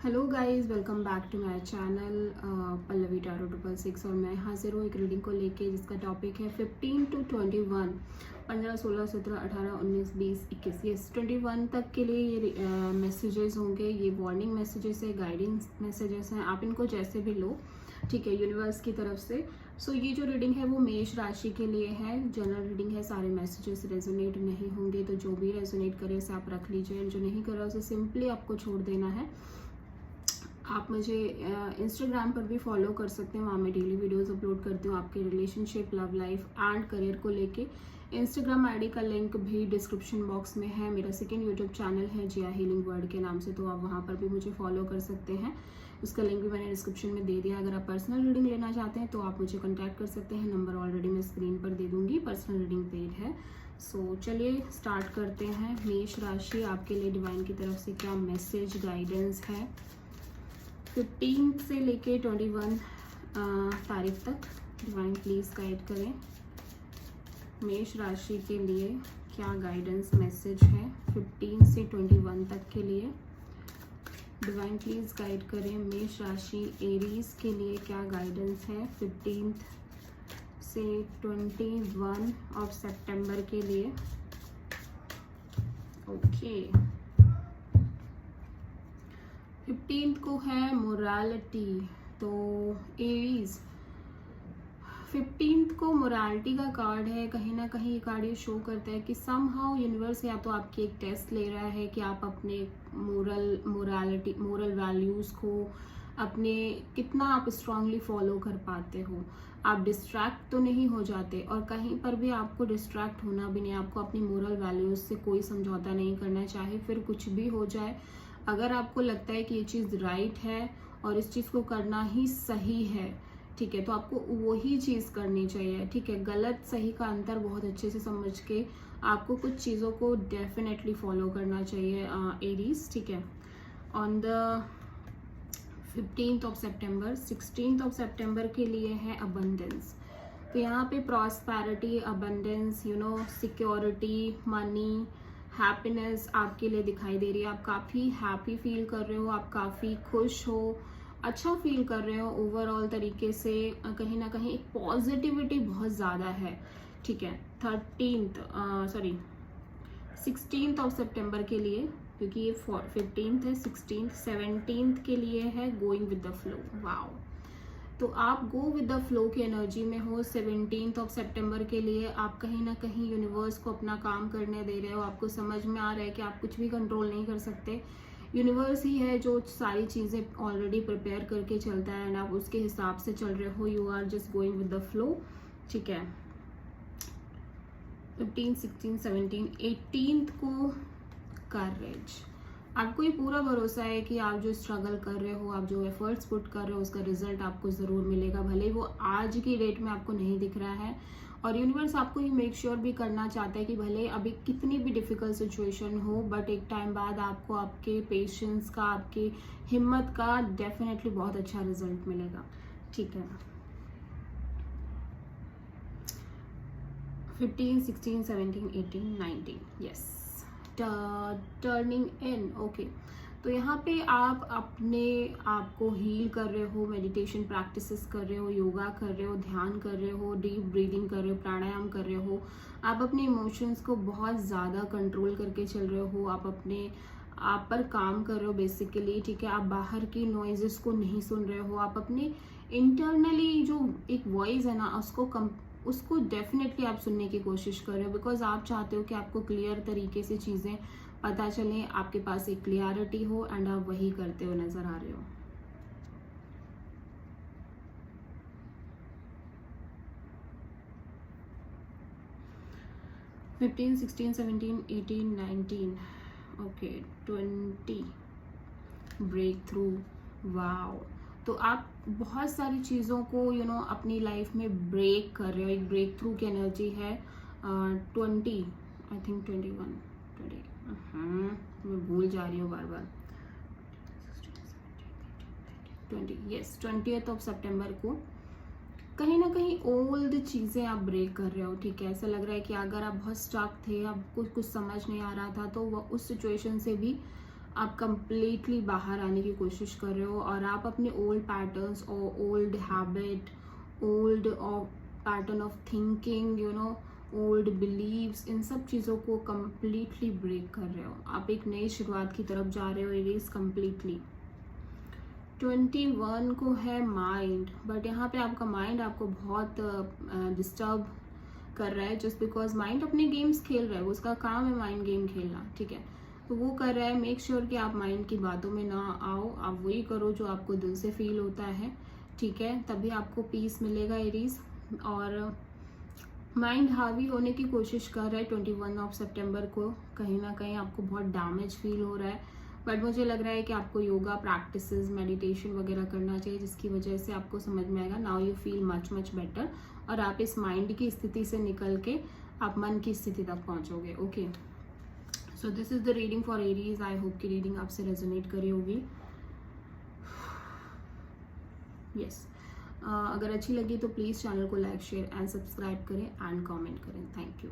Hello guys, welcome back to my channel Pallavi tarot 666 और मैं हाजिर हूँ एक रीडिंग को लेके जिसका टॉपिक है 15 to 21, 15, 16, 17, 18, 19, 20, 21, यस 21 तक के लिए ये मैसेजेस होंगे। ये वार्निंग मैसेजेस है, गाइडेंस मैसेजेस हैं, आप इनको जैसे भी लो, ठीक है, यूनिवर्स की तरफ से। सो ये जो रीडिंग है वो मेष राशि के लिए है, जनरल रीडिंग है। सारे मैसेजेस रेजोनेट नहीं होंगे, तो जो भी रेजोनेट करे उसे आप रख लीजिए, जो नहीं कर रहा उसे सिंपली आपको छोड़ देना है। आप मुझे इंस्टाग्राम पर भी फॉलो कर सकते हैं, वहाँ मैं डेली वीडियोस अपलोड करती हूँ आपके relationship, love life and career को लेके। इंस्टाग्राम आईडी का लिंक भी डिस्क्रिप्शन बॉक्स में है। मेरा सेकंड यूट्यूब चैनल है जिया हीलिंग वर्ल्ड के नाम से, तो आप वहाँ पर भी मुझे फॉलो कर सकते हैं। उसका लिंक भी मैंने डिस्क्रिप्शन में दे दिया। अगर आप पर्सनल रीडिंग लेना चाहते हैं तो आप मुझे कॉन्टैक्ट कर सकते हैं, नंबर ऑलरेडी मैं स्क्रीन पर दे दूँगी, पर्सनल रीडिंग पेड है। सो चलिए स्टार्ट करते हैं। मेष राशि, आपके लिए डिवाइन की तरफ से क्या मैसेज गाइडेंस है 15 से लेके 21 तारीख तक। डिवाइन प्लीज गाइड करें मेष राशि के लिए क्या गाइडेंस मैसेज है 15 से 21 तक के लिए। डिवाइन प्लीज गाइड करें मेष राशि एरीज के लिए क्या गाइडेंस है 15 से 21 ऑफ सितंबर के लिए। ओके 15th को है मोरालिटी, तो एरीज 15th को मोरालिटी का कार्ड है। कहीं ना कहीं ये कार्ड ये शो करता है कि समहाउ यूनिवर्स या तो आपकी एक टेस्ट ले रहा है कि आप अपने मोरल वैल्यूज को अपने कितना आप स्ट्रांगली फॉलो कर पाते हो। आप डिस्ट्रैक्ट तो नहीं हो जाते, और कहीं पर भी आपको डिस्ट्रैक्ट होना भी नहीं। आपको अपनी मोरल वैल्यूज से कोई समझौता नहीं करना, चाहे फिर कुछ भी हो जाए। अगर आपको लगता है कि ये चीज़ राइट है और इस चीज़ को करना ही सही है, ठीक है, तो आपको वही चीज़ करनी चाहिए, ठीक है। गलत सही का अंतर बहुत अच्छे से समझ के आपको कुछ चीज़ों को डेफिनेटली फॉलो करना चाहिए एरीज, ठीक है। On the 15th of September, 16th of September के लिए है अबंडेंस। तो यहाँ पे prosperity, abundance, security, money, happiness आपके लिए दिखाई दे रही है। आप काफ़ी हैप्पी फील कर रहे हो, आप काफ़ी खुश हो, अच्छा फील कर रहे हो ओवरऑल तरीके से। कहीं ना कहीं एक पॉजिटिविटी बहुत ज़्यादा है, ठीक है। 16th ऑफ सितंबर के लिए, क्योंकि ये 15th है, 16th 17th के लिए है going with the flow. Wow, तो आप गो विद द फ्लो की एनर्जी में हो। 17th ऑफ सितंबर के लिए आप कहीं ना कहीं यूनिवर्स को अपना काम करने दे रहे हो। आपको समझ में आ रहा है कि आप कुछ भी कंट्रोल नहीं कर सकते, यूनिवर्स ही है जो सारी चीज़ें ऑलरेडी प्रिपेयर करके चलता है एंड आप उसके हिसाब से चल रहे हो। You are just going with the flow, ठीक है। 15, 16, 17, 18th को करेज। आपको ये पूरा भरोसा है कि आप जो स्ट्रगल कर रहे हो, आप जो एफर्ट्स पुट कर रहे हो, उसका रिजल्ट आपको ज़रूर मिलेगा। भले ही वो आज की डेट में आपको नहीं दिख रहा है, और यूनिवर्स आपको ये मेक श्योर भी करना चाहता है कि भले अभी कितनी भी डिफिकल्ट सिचुएशन हो, बट एक टाइम बाद आपको आपके पेशेंस का, आपकी हिम्मत का डेफिनेटली बहुत अच्छा रिजल्ट मिलेगा, ठीक है। 15, 16, 17, 18, 19, यस, टर्निंग इन। ओके, तो यहाँ पे आप अपने आप को हील कर रहे हो, मेडिटेशन प्रैक्टिसेस कर रहे हो, योगा कर रहे हो, ध्यान कर रहे हो, डीप ब्रीदिंग कर रहे हो, प्राणायाम कर रहे हो। आप अपने इमोशंस को बहुत ज़्यादा कंट्रोल करके चल रहे हो। आप अपने आप पर काम कर रहे हो बेसिकली, ठीक है। आप बाहर की नॉइजेस को नहीं सुन रहे हो। आप अपने इंटरनली जो एक वॉइस है ना, उसको डेफिनेटली आप सुनने की कोशिश कर रहे हो, बिकॉज आप चाहते हो कि आपको क्लियर तरीके से चीज़ें पता चलें, आपके पास एक क्लियरिटी हो, एंड आप वही करते हो नजर आ रहे हो। Fifteen, 16, 17, 18, 19, okay, 20 breakthrough. Wow, तो आप बहुत सारी चीज़ों को अपनी लाइफ में ब्रेक कर रहे हो। एक ब्रेक थ्रू की एनर्जी है। 20, आई थिंक 21, 20, मैं भूल जा रही हूँ बार बार। 20, यस, 20th ऑफ सितंबर को कहीं ना कहीं ओल्ड चीज़ें आप ब्रेक कर रहे हो, ठीक है। ऐसा लग रहा है कि अगर आप बहुत स्टक थे, आपको कुछ समझ नहीं आ रहा था, तो वो उस सिचुएशन से भी आप कंप्लीटली बाहर आने की कोशिश कर रहे हो और आप अपने ओल्ड पैटर्न्स और old habit, old pattern of thinking, old believes, इन सब चीज़ों को कंप्लीटली ब्रेक कर रहे हो। आप एक नई शुरुआत की तरफ जा रहे हो इरेज कंप्लीटली। 21 को है माइंड, बट यहाँ पे आपका माइंड आपको बहुत डिस्टर्ब कर रहा है, जस्ट बिकॉज माइंड अपने गेम्स खेल रहा है, वो उसका काम है माइंड गेम खेलना, ठीक है। तो वो कर रहा है, मेक श्योर कि आप माइंड की बातों में ना आओ, आप वही करो जो आपको दिल से फील होता है, ठीक है, तभी आपको पीस मिलेगा एरीज। और माइंड हावी होने की कोशिश कर रहा है 21 सितंबर को, कहीं ना कहीं आपको बहुत डैमेज फील हो रहा है, बट मुझे लग रहा है कि आपको योगा प्रैक्टिसेस, मेडिटेशन वगैरह करना चाहिए, जिसकी वजह से आपको समझ में आएगा, now you feel much much better, और आप इस माइंड की स्थिति से निकल के आप मन की स्थिति तक पहुंचोगे। Okay, so this is the reading for Aries. I hope कि रीडिंग आपसे रेजोनेट करी होगी। यस, अगर अच्छी लगी तो प्लीज़ चैनल को लाइक, शेयर एंड सब्सक्राइब करें एंड कमेंट करें। Thank you.